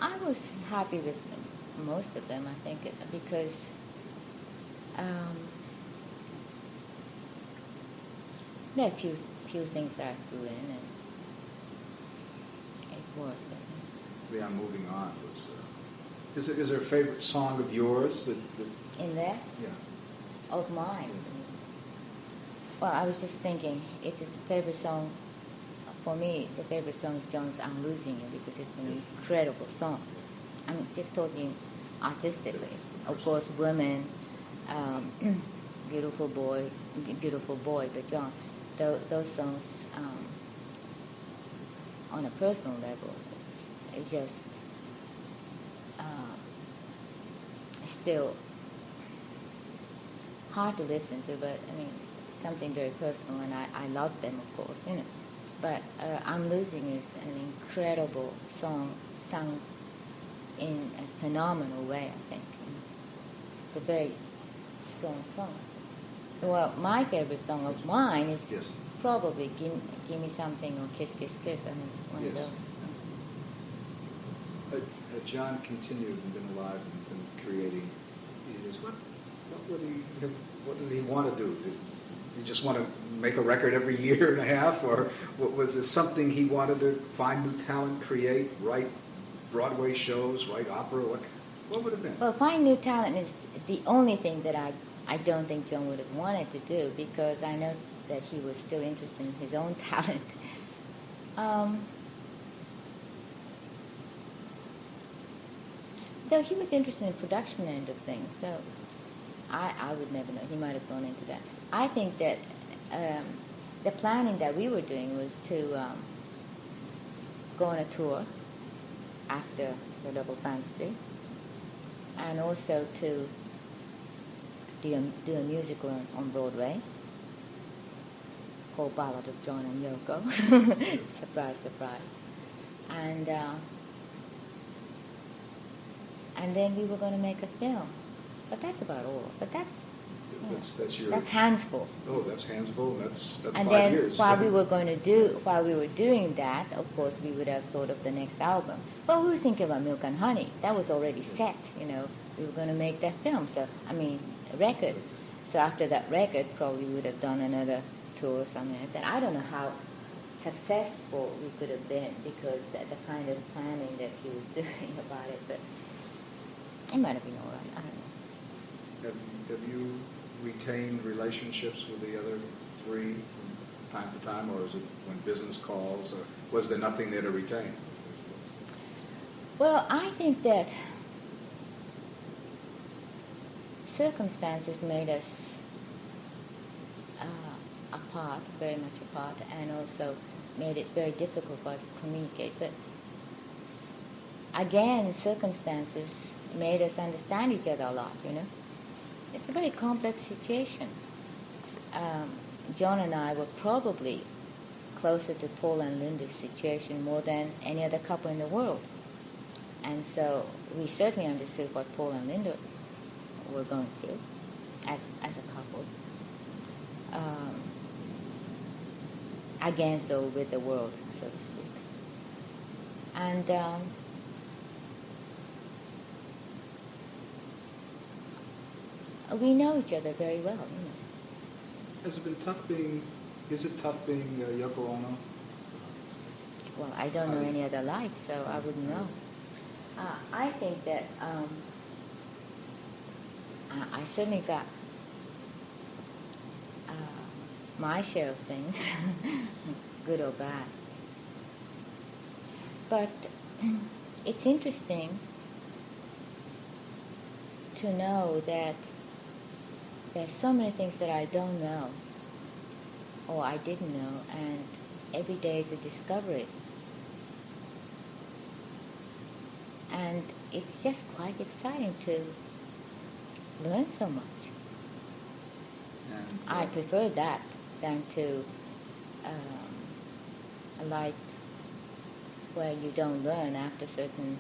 I was happy with most of them, I think, because there are a few things that I threw in, and it worked. Yeah, moving on. Is there a favorite song of yours that In there? Yeah. Of mine? Well, I was just thinking, if it's a favorite song, for me, the favorite song is John's I'm Losing You, because it's an incredible song. I'm just talking artistically. Of course, women, beautiful boy, but John, those songs, on a personal level, it's just still hard to listen to, but I mean, it's something very personal, and I love them, of course, you know. But I'm Losing is an incredible song, sung in a phenomenal way, I think. It's a very strong song. Well, my favorite song of mine is probably Give Me Something or Kiss, Kiss, Kiss. I mean, one of those. John continued and been alive and been creating. What did he want to do? Did he just want to make a record every year and a half, or was there something he wanted to find new talent, create, write Broadway shows, write opera? What would have been? Well, find new talent is the only thing that I don't think John would have wanted to do, because I know that he was still interested in his own talent. Though he was interested in production end of things, so I would never know. He might have gone into that. I think that the planning that we were doing was to go on a tour after the Double Fantasy, and also to do a musical on Broadway called Ballad of John and Yoko. Surprise, surprise. And and then we were going to make a film. But that's about all. But That's your. that's hands full. Oh, that's hands full. That's And 5 then years. while we were doing that, of course, we would have thought of the next album. But we were thinking about Milk and Honey. That was already set. We were going to make that film. So a record. So after that record, probably we would have done another tour or something like that. I don't know how successful we could have been because the kind of planning that he was doing about it, but it might have been all right. I don't know. Have you retained relationships with the other three from time to time, or is it when business calls, or was there nothing there to retain? Well, I think that circumstances made us apart, very much apart, and also made it very difficult for us to communicate. But again, circumstances made us understand each other a lot, It's a very complex situation. John and I were probably closer to Paul and Linda's situation more than any other couple in the world. And so we certainly understood what Paul and Linda were going through as a couple. Against or with the world, so to speak. And we know each other very well, Has it been tough being? Is it tough being Yoko Ono? Well, I don't know any other life, so I wouldn't know. I think that I certainly got my share of things, good or bad. But it's interesting to know that there's so many things that I don't know or I didn't know, and every day is a discovery. And it's just quite exciting to learn so much. And, I prefer that than to a life where you don't learn after a certain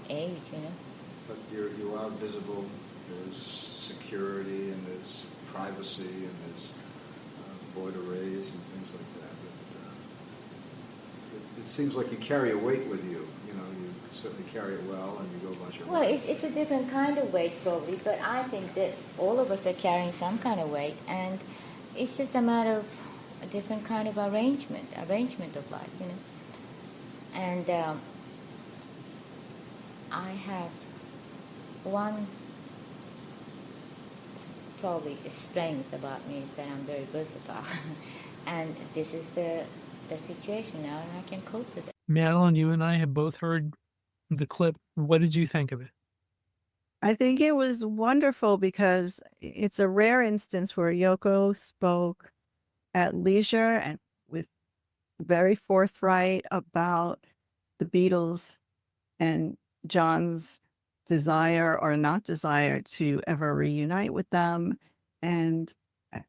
age, But you are visible. There's security and there's privacy and there's void arrays and things like that. But, it seems like you carry a weight with you. You certainly carry it well, and you go about your Well, life. it's a different kind of weight probably, but I think that all of us are carrying some kind of weight, and it's just a matter of a different kind of arrangement of life, And I have one probably strength about me is that I'm very versatile, and this is the situation now, and I can cope with it. Madeline, you and I have both heard the clip. What did you think of it? I think it was wonderful because it's a rare instance where Yoko spoke at leisure and with very forthright about the Beatles and John's desire or not desire to ever reunite with them, and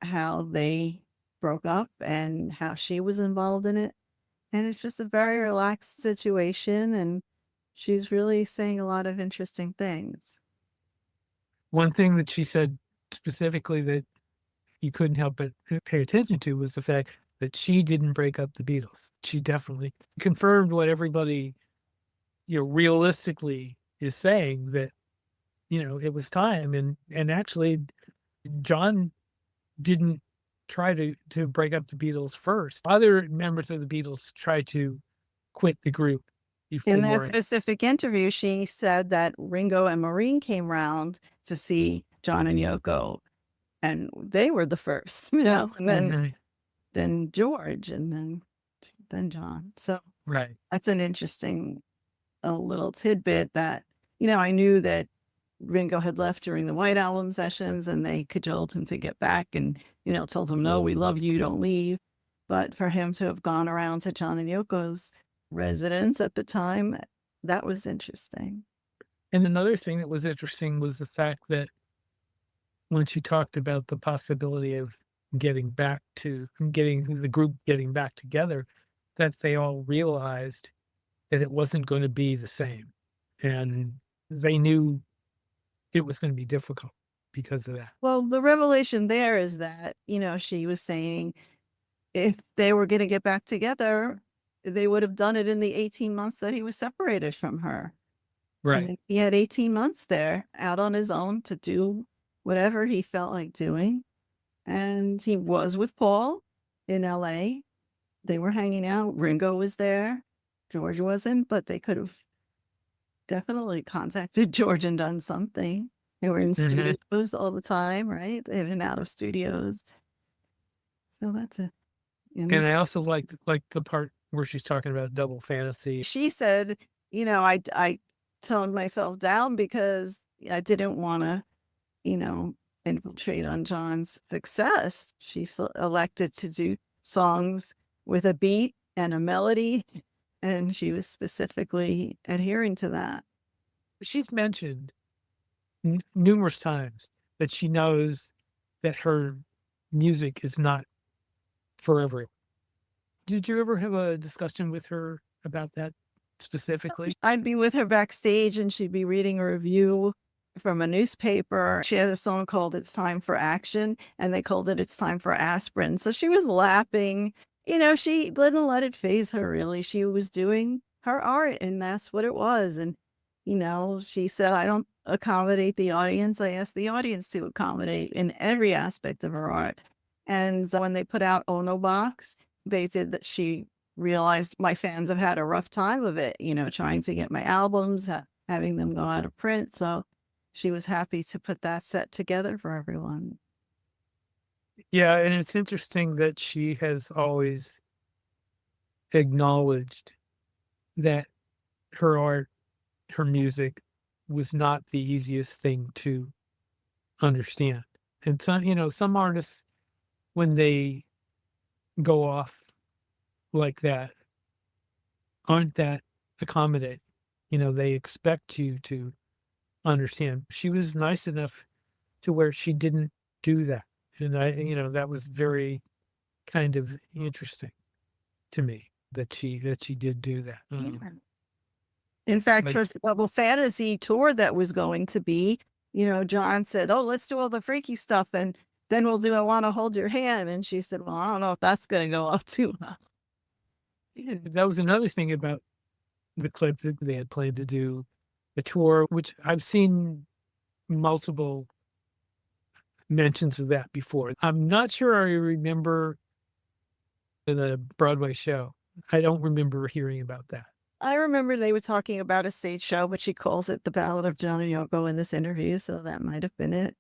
how they broke up and how she was involved in it. And it's just a very relaxed situation, and she's really saying a lot of interesting things. One thing that she said specifically that you couldn't help but pay attention to was the fact that she didn't break up the Beatles. She definitely confirmed what everybody, realistically is saying, that, it was time. And actually, John didn't try to break up the Beatles first. Other members of the Beatles tried to quit the group In that before. specific interview, she said that Ringo and Maureen came round to see John and Yoko, and they were the first, and then George, and then John. So Right. that's an interesting little tidbit that, I knew that Ringo had left during the White Album sessions, and they cajoled him to get back and, told him, no, we love you, don't leave. But for him to have gone around to John and Yoko's residence at the time, that was interesting. And another thing that was interesting was the fact that when she talked about the possibility of getting the group getting back together, that they all realized that it wasn't going to be the same. And they knew it was going to be difficult because of that. Well, the revelation there is that, she was saying if they were going to get back together, they would have done it in the 18 months that he was separated from her. Right. And he had 18 months there out on his own to do whatever he felt like doing. And he was with Paul in LA. They were hanging out. Ringo was there. George wasn't, but they could have definitely contacted George and done something. They were in studios all the time, right? In and out of studios. So that's it. And I also like the part where she's talking about double fantasy. She said, I toned myself down because I didn't want to, infiltrate on John's success. She elected to do songs with a beat and a melody, and she was specifically adhering to that. She's mentioned numerous times that she knows that her music is not for everyone. Did you ever have a discussion with her about that specifically? I'd be with her backstage and she'd be reading a review from a newspaper. She had a song called It's Time for Action, and they called it It's Time for Aspirin. So she was laughing. She didn't let it faze her, really. She was doing her art, and that's what it was. And, she said, I don't accommodate the audience. I ask the audience to accommodate in every aspect of her art. And when they put out Ono Box, they did that. She realized my fans have had a rough time of it, trying to get my albums, having them go out of print. So she was happy to put that set together for everyone. Yeah, and it's interesting that she has always acknowledged that her art, her music was not the easiest thing to understand. And some artists, when they go off like that, aren't that accommodating. They expect you to understand. She was nice enough to where she didn't do that. And that was very kind of interesting to me that she did do that. In fact, her double fantasy tour that was going to be, John said, oh, let's do all the freaky stuff and then we'll do I Want to Hold Your Hand. And she said, well, I don't know if that's going to go off too well. Yeah, that was another thing about the clip that they had planned to do a tour, which I've seen multiple mentions of that before. I'm not sure I remember the Broadway show. I don't remember hearing about that. I remember they were talking about a stage show, but she calls it The Ballad of John and Yoko in this interview, so that might have been it.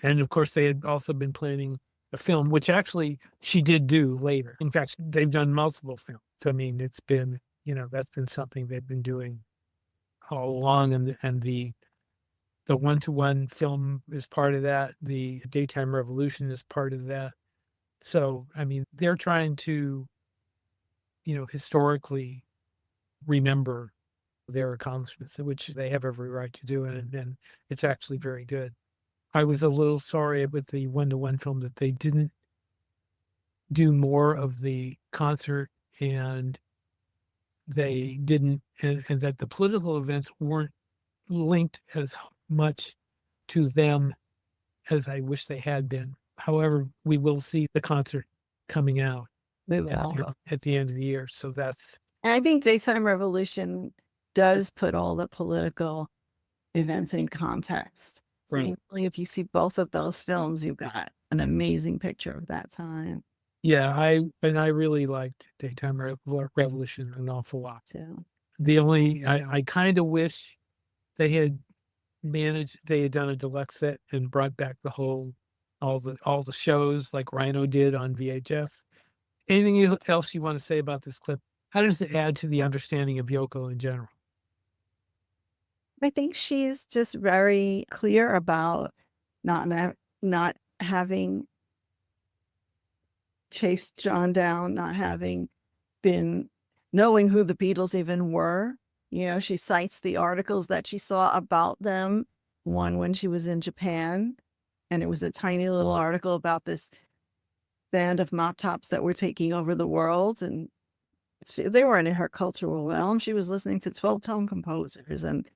And of course, they had also been planning a film, which actually she did do later. In fact, they've done multiple films. So, I mean, it's been, that's been something they've been doing all along. And the one-to-one film is part of that. The Daytime Revolution is part of that. So, I mean, they're trying to, historically remember their accomplishments, which they have every right to do. And it's actually very good. I was a little sorry with the one-to-one film that they didn't do more of the concert and they didn't, and that the political events weren't linked as much to them as I wish they had been. However, we will see the concert coming out at the end of the year. So that's... And I think Daytime Revolution does put all the political events in context. Right. If you see both of those films, you've got an amazing picture of that time. Yeah, I really liked Daytime Revolution an awful lot. Too. I kind of wish they had done a deluxe set and brought back all the shows like Rhino did on VHS. Anything else you want to say about this clip? How does it add to the understanding of Yoko in general? I think she's just very clear about not having chased John down, not having been knowing who the Beatles even were. She cites the articles that she saw about them. One when she was in Japan, and it was a tiny little article about this band of mop tops that were taking over the world, and they weren't in her cultural realm. She was listening to 12-tone composers, and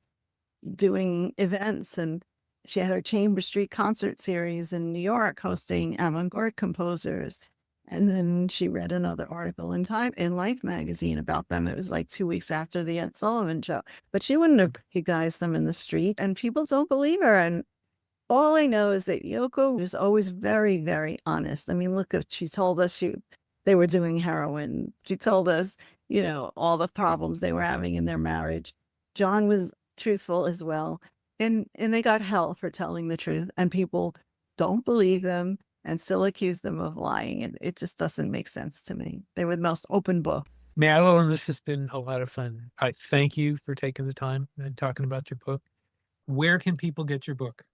doing events, and she had her Chamber Street concert series in New York hosting avant-garde composers. And then she read another article in Life magazine about them. It was like 2 weeks after the Ed Sullivan show. But she wouldn't have recognized them in the street, and people don't believe her. And all I know is that Yoko was always very, very honest. I mean, look, she told us they were doing heroin. She told us, all the problems they were having in their marriage. John was truthful as well. And they got hell for telling the truth. And people don't believe them and still accuse them of lying. And it just doesn't make sense to me. They were the most open book. Madeline, this has been a lot of fun. I thank you for taking the time and talking about your book. Where can people get your book?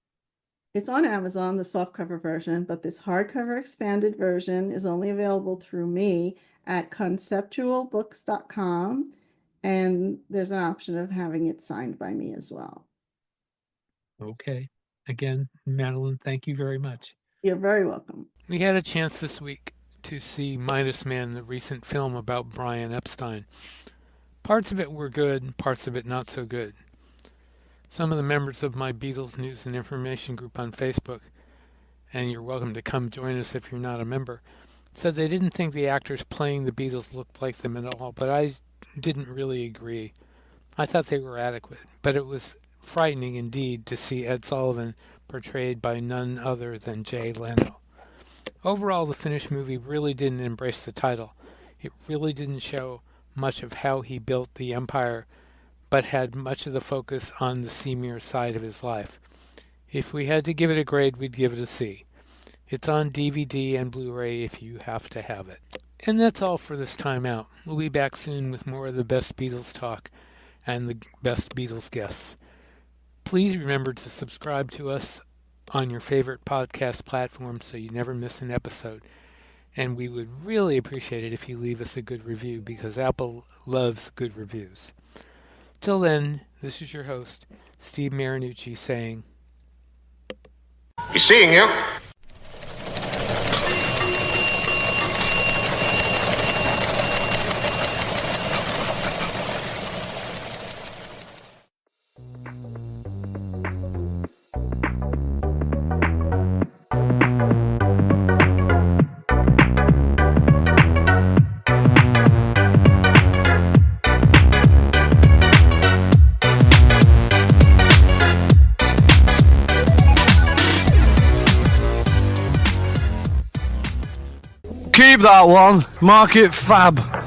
It's on Amazon, the softcover version, but this hardcover expanded version is only available through me at conceptualbooks.com. And there's an option of having it signed by me as well. Okay. Again, Madeline, thank you very much. You're very welcome. We had a chance this week to see Midas Man, the recent film about Brian Epstein. Parts of it were good, parts of it not so good. Some of the members of my Beatles News and Information group on Facebook, and you're welcome to come join us if you're not a member, said they didn't think the actors playing the Beatles looked like them at all, but I didn't really agree. I thought they were adequate, but it was frightening indeed to see Ed Sullivan portrayed by none other than Jay Leno. Overall, the finished movie really didn't embrace the title. It really didn't show much of how he built the empire, but had much of the focus on the seamier side of his life. If we had to give it a grade, we'd give it a C. It's on DVD and Blu-ray if you have to have it. And that's all for this time out. We'll be back soon with more of the best Beatles talk and the best Beatles guests. Please remember to subscribe to us on your favorite podcast platform so you never miss an episode. And we would really appreciate it if you leave us a good review, because Apple loves good reviews. Till then, this is your host, Steve Marinucci, saying, He's seeing you. Keep that one. Mark it fab.